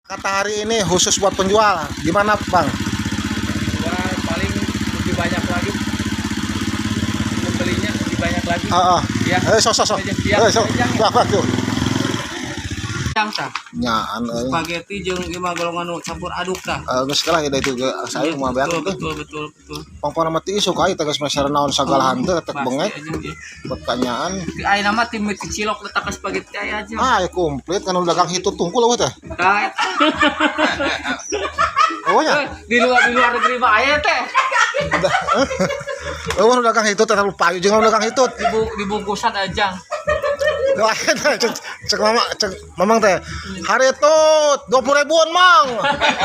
Kata hari ini khusus buat penjual. Gimana Bang? Jual paling lebih banyak lagi. Pembelinya lebih banyak lagi. Ya. Sok. Iya, Sok. Bak tuh. Yang tah. Nyaan Spaghetti jeung ieu mah golongan nu campur aduk tah. geus kalah ida itu saya mau beak teh. Betul. Pangpona mah teu suka eta geus masyarakat naon sagala hanteu tek bengek Pasti, buat kanyaan. Ai nama tim kecilok letak ke spaghetti aya aja. Ya komplit kan udah dagang hitut tungkul eueuh teh. Tah. Oh nya. Di luar negeri mah aya teh. Udah dagang hitut teh lupa jeung dagang hitut. Dibungkusan aja. Wah, cek mamang teh. Haretut 20 ribuan mang.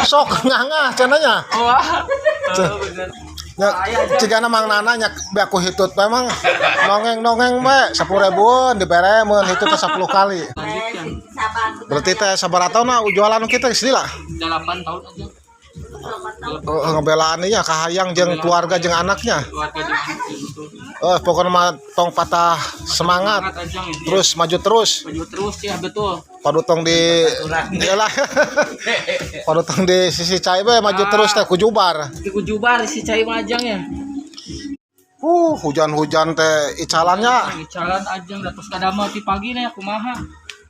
Sok ngangah cenanya. Wah. Bener. Ya, cigana mang nana nya beaku hitut memang nongeng we 10 ribuan dibere mun hitut teh 10 kali. Berarti teh sabaraha tahun jualan kita geus lah. 8 tahun aja. Ngebelaan ieu kahayang jeung keluarga jeung anaknya. Keluarga jeung Pokoknya mah tong patah semangat. aja ya. Terus maju terus. Maju terus ya betul. Padutong di iyalah. Padutong di sisi cai we maju terus teh kujubar. Di kujubar si cai majang ya. Hujan-hujan teh icalannya. Jalan ajang terus kadamel ti pagi nya kumaha.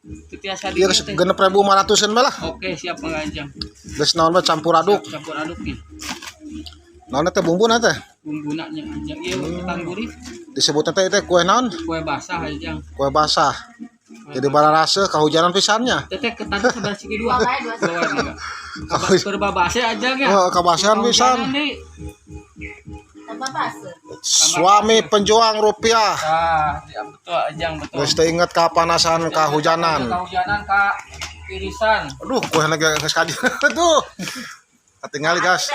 Titiasa Ieu geus 6.500-an mah lah. Oke, siap mengajang. Geus naon mah campur aduk. Campur aduk nih. Naon teh bumbuna teh? Bumbuna nya ajang ieu ketan gurih. Disebutna teh kue naon? Kue basah ajang. Kue basah. Jadi bararase kahujanan pisannya. Teteh ketan sebelah segi dua. Berbabase ajang ya. Oh, kabasehan pisan. Suami penjuang rupiah. Ya betul ajang betul. Geus teu inget kapanasan kahujanan. Kahujanan ka irisan. Aduh, kue lagi geus kadi. Aduh. Ketinggali gas.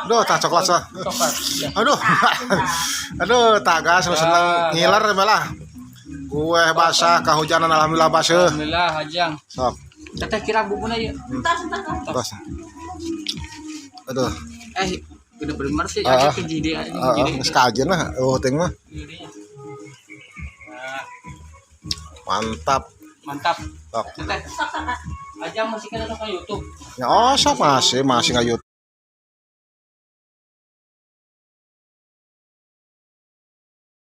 Aduh, tah coklat sah. Coklat. Aduh. Aduh, tah gas seneng ngiler malah. Kue basah kahujanan alhamdulillah baseuh. Alhamdulillah ajang. Sok. Teteh kira bubuna ieu. Basah. Aduh. Bener-bener sih ada kejidi Geus kajen lah ting mah. Mantap. Mantap. Sok. Teteh. Ajang masih kena ke YouTube. Ya, sok masih nggak YouTube.